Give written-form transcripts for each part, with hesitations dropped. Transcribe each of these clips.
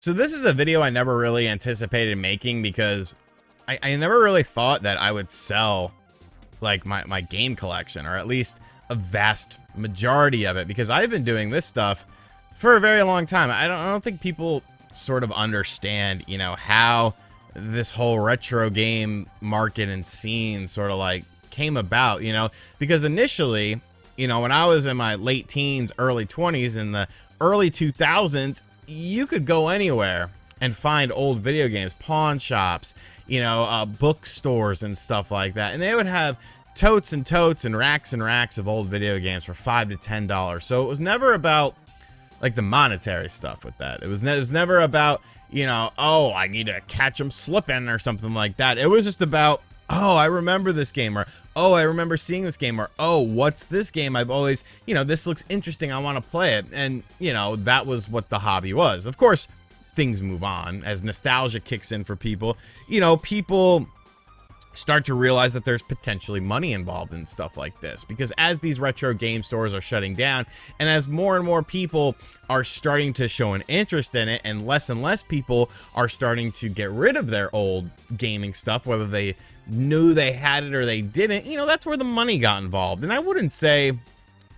So this is a video I never really anticipated making because I never really thought that I would sell like my game collection, or at least a vast majority of it, because I've been doing this stuff for a very long time. I don't think people sort of understand, you know, how this whole retro game market and scene sort of like came about, you know, because initially, you know, when I was in my late teens, early 20s, in the early 2000s, you could go anywhere and find old video games, pawn shops, you know, bookstores and stuff like that. And they would have totes and racks of old video games for $5 to $10. So it was never about like the monetary stuff with that. It was never about, you know, oh, I need to catch them slipping or something like that. It was just about, oh, I remember this game, or oh, I remember seeing this game, or oh, what's this game? I've always, you know, this looks interesting, I want to play it. And, you know, that was what the hobby was. Of course, things move on as nostalgia kicks in for people. You know, people start to realize that there's potentially money involved in stuff like this, because as these retro game stores are shutting down, and as more and more people are starting to show an interest in it, and less people are starting to get rid of their old gaming stuff, whether they knew they had it or they didn't, you know, that's where the money got involved. And I wouldn't say,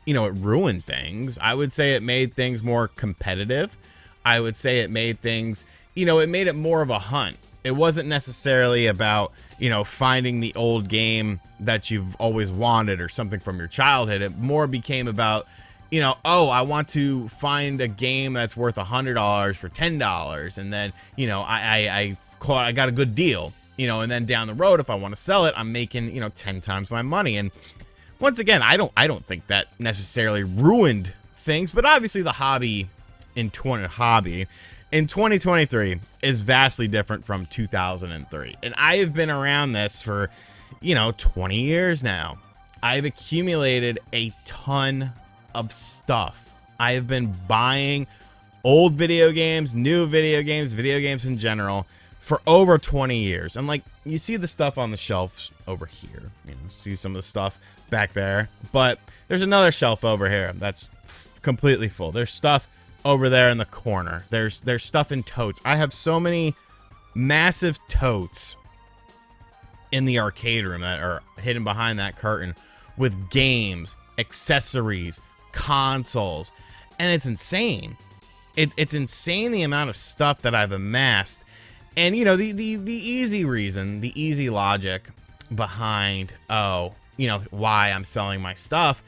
you know, it ruined things. I would say it made things more competitive. I would say it made things, you know, it made it more of a hunt. It wasn't necessarily about, you know, finding the old game that you've always wanted or something from your childhood. It more became about, you know, oh, I want to find a game that's worth $100 for $10, and then, you know, I got a good deal, you know, and then down the road, if I want to sell it, I'm making, you know, 10 times my money. And once again, I don't think that necessarily ruined things, but obviously the hobby in 2023 is vastly different from 2003. And I have been around this for, you know, 20 years now. I've accumulated a ton of stuff. I have been buying old video games, new video games in general, for over 20 years. And like, you see the stuff on the shelves over here, you know, see some of the stuff back there, but there's another shelf over here that's completely full. There's stuff over there in the corner. There's stuff in totes. I have so many massive totes in the arcade room that are hidden behind that curtain with games, accessories, consoles, and it's insane. It's insane the amount of stuff that I've amassed. And you know, the easy reason, the easy logic behind, oh, you know, why I'm selling my stuff,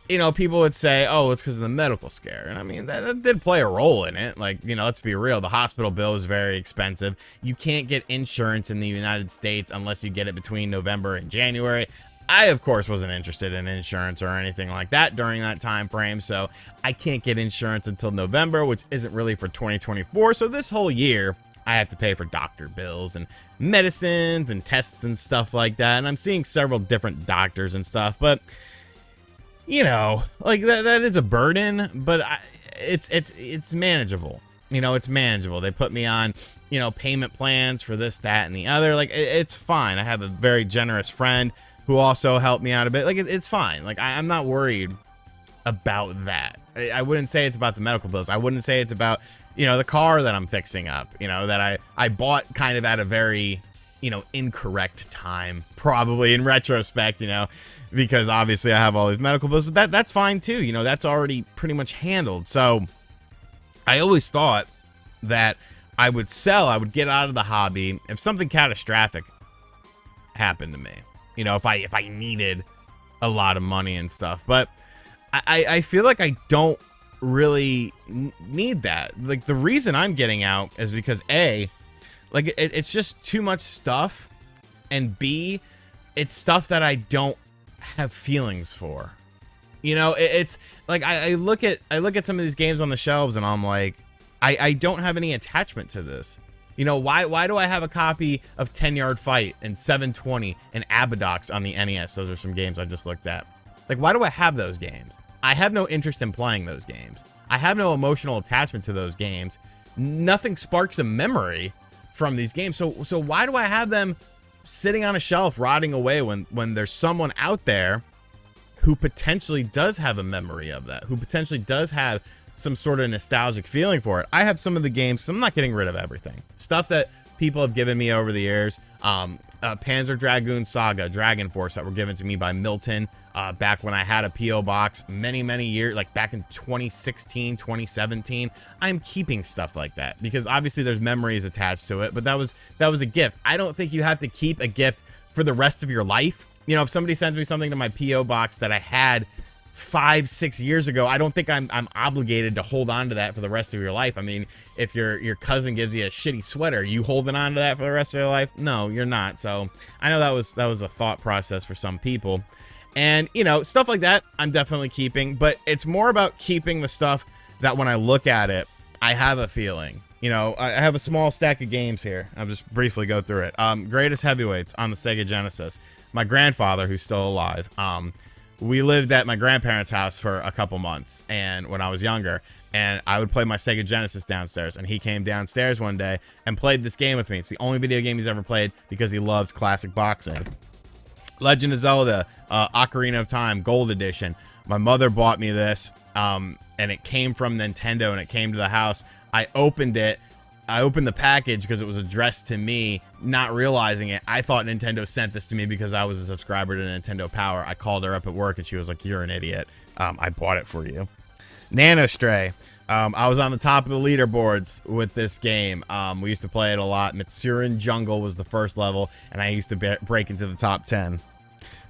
you know, people would say, oh, it's because of the medical scare. And I mean, that did play a role in it. Like, you know, let's be real. The hospital bill is very expensive. You can't get insurance in the United States unless you get it between November and January. I, of course, wasn't interested in insurance or anything like that during that time frame. So I can't get insurance until November, which isn't really for 2024. So this whole year, I have to pay for doctor bills and medicines and tests and stuff like that. And I'm seeing several different doctors and stuff, but you know, like that is a burden, but it's manageable. You know, it's manageable. They put me on, you know, payment plans for this, that, and the other. Like, it's fine. I have a very generous friend who also helped me out a bit. Like, it's fine. Like, I'm not worried about that. I wouldn't say it's about the medical bills. I wouldn't say it's about, you know, the car that I'm fixing up, you know, that I bought kind of at a very, you know, incorrect time, probably in retrospect, you know, because obviously I have all these medical bills, but that's fine too. You know, that's already pretty much handled. So I always thought that I would get out of the hobby if something catastrophic happened to me, you know, if I needed a lot of money and stuff. But I feel like I don't really need that. Like, the reason I'm getting out is because A, like, it's just too much stuff, and B, it's stuff that I don't have feelings for. You know, it's like I look at some of these games on the shelves and I'm like, I don't have any attachment to this. You know, why do I have a copy of 10 Yard Fight and 720 and Abadox on the NES? Those are some games I just looked at. Like, why do I have those games? I have no interest in playing those games. I have no emotional attachment to those games. Nothing sparks a memory from these games. So why do I have them sitting on a shelf rotting away when there's someone out there who potentially does have a memory of that, who potentially does have some sort of nostalgic feeling for it. I have some of the games, so I'm not getting rid of everything. Stuff that people have given me over the years. Panzer Dragoon Saga, Dragon Force, that were given to me by Milton back when I had a P.O. box many years, like back in 2016, 2017. I'm keeping stuff like that because obviously there's memories attached to it, but that was a gift. I don't think you have to keep a gift for the rest of your life. You know, if somebody sends me something to my P.O. box that I had 5-6 years ago, I don't think I'm obligated to hold on to that for the rest of your life. I mean, if your cousin gives you a shitty sweater, are you holding on to that for the rest of your life? No, you're not. So I know that was a thought process for some people. And, you know, stuff like that, I'm definitely keeping, but it's more about keeping the stuff that when I look at it, I have a feeling. You know, I have a small stack of games here. I'll just briefly go through it. Greatest Heavyweights on the Sega Genesis. My grandfather, who's still alive, we lived at my grandparents' house for a couple months, and when I was younger, and I would play my Sega Genesis downstairs, and he came downstairs one day and played this game with me. It's the only video game he's ever played because he loves classic boxing. Legend of Zelda, Ocarina of Time, Gold Edition. My mother bought me this, and it came from Nintendo, and it came to the house. I opened it. I opened the package because it was addressed to me, not realizing it. I thought Nintendo sent this to me because I was a subscriber to Nintendo Power. I called her up at work and she was like, "You're an idiot. I bought it for you." Nanostray. I was on the top of the leaderboards with this game. We used to play it a lot. Mitsurin Jungle was the first level, and I used to break into the top 10.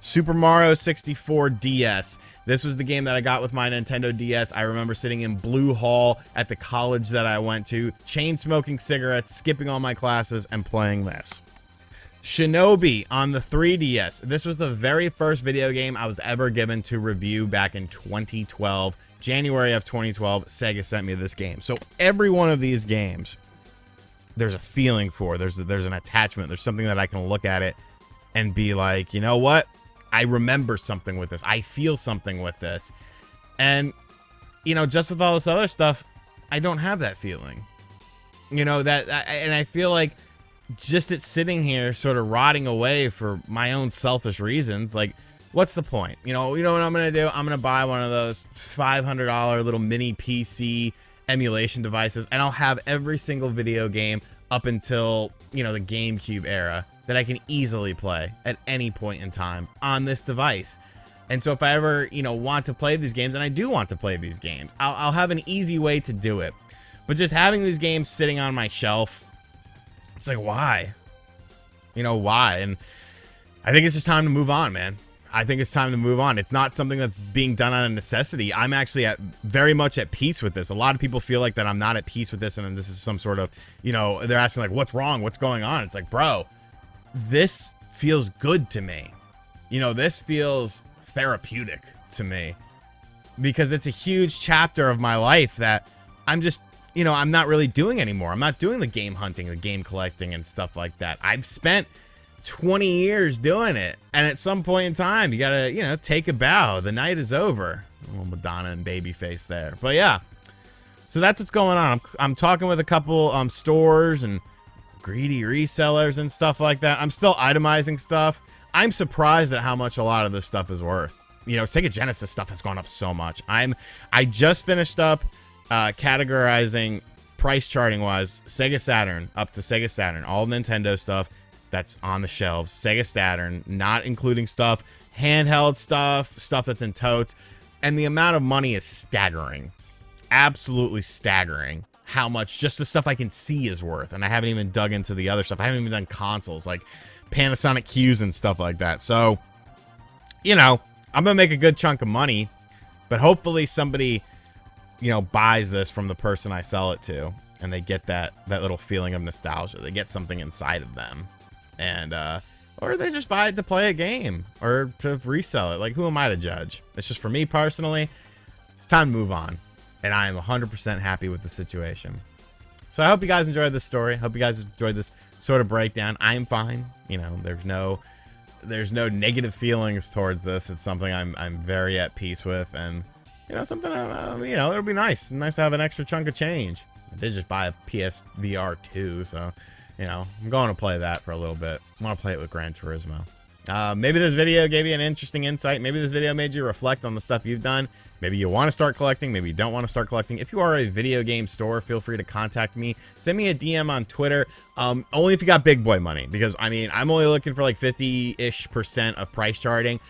Super Mario 64 DS. This was the game that I got with my Nintendo DS. I remember sitting in Blue Hall at the college that I went to, chain smoking cigarettes, skipping all my classes, and playing this. Shinobi on the 3DS. This was the very first video game I was ever given to review back in 2012. January of 2012, Sega sent me this game. So every one of these games, there's a feeling for. There's an attachment. There's something that I can look at it and be like, you know what? I remember something with this. I feel something with this. And, you know, just with all this other stuff, I don't have that feeling. You know, and I feel like just it sitting here sort of rotting away for my own selfish reasons. Like, what's the point? You know what I'm going to do? I'm going to buy one of those $500 little mini PC emulation devices, and I'll have every single video game up until, you know, the GameCube era that I can easily play at any point in time on this device. And so if I ever, you know, want to play these games, and I do want to play these games, I'll have an easy way to do it. But just having these games sitting on my shelf, it's like, why? You know, why? And I think it's just time to move on, man. I think it's time to move on. It's not something that's being done out of necessity. I'm actually very much at peace with this. A lot of people feel like that I'm not at peace with this, and this is some sort of, you know, they're asking like, what's wrong? What's going on? It's like, bro, this feels good to me. You know, this feels therapeutic to me because it's a huge chapter of my life that I'm just, you know, I'm not really doing anymore. I'm not doing the game hunting, the game collecting and stuff like that. I've spent 20 years doing it. And at some point in time, you gotta, you know, take a bow. The night is over. A little Madonna and Babyface there. But yeah, so that's what's going on. I'm talking with a couple stores and greedy resellers and stuff like that. I'm still itemizing stuff. I'm surprised at how much a lot of this stuff is worth. You know, Sega Genesis stuff has gone up so much. I just finished up categorizing price charting wise Sega Saturn up to Sega Saturn, all Nintendo stuff that's on the shelves, Sega Saturn, not including stuff, handheld stuff that's in totes, and the amount of money is staggering. Absolutely staggering. How much just the stuff I can see is worth, and I haven't even dug into the other stuff. I haven't even done consoles like Panasonic Qs and stuff like that. So, you know, I'm gonna make a good chunk of money, but hopefully somebody, you know, buys this from the person I sell it to, and they get that little feeling of nostalgia. They get something inside of them, and or they just buy it to play a game or to resell it. Like, who am I to judge? It's just for me personally. It's time to move on. And I am 100% happy with the situation. So I hope you guys enjoyed this story. Hope you guys enjoyed this sort of breakdown. I'm fine. You know, there's no negative feelings towards this. It's something I'm very at peace with, and you know, something you know, it'll be nice to have an extra chunk of change. I did just buy a PSVR 2, so you know, I'm going to play that for a little bit. I want to play it with Gran Turismo. Maybe this video gave you an interesting insight. Maybe this video made you reflect on the stuff you've done. Maybe you want to start collecting. Maybe you don't want to start collecting. If you are a video game store, feel free to contact me. Send me a DM on Twitter. Only if you got big boy money, because I mean, I'm only looking for like 50-ish% of price charting,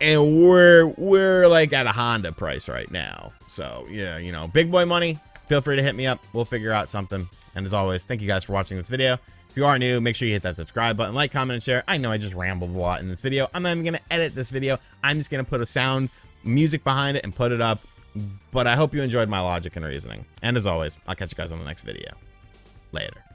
and we're like at a Honda price right now. So yeah, you know, big boy money. Feel free to hit me up. We'll figure out something. And as always, thank you guys for watching this video. If you are new, make sure you hit that subscribe button, like, comment, and share. I know I just rambled a lot in this video. I'm not even going to edit this video. I'm just going to put a sound music behind it and put it up. But I hope you enjoyed my logic and reasoning. And as always, I'll catch you guys on the next video. Later.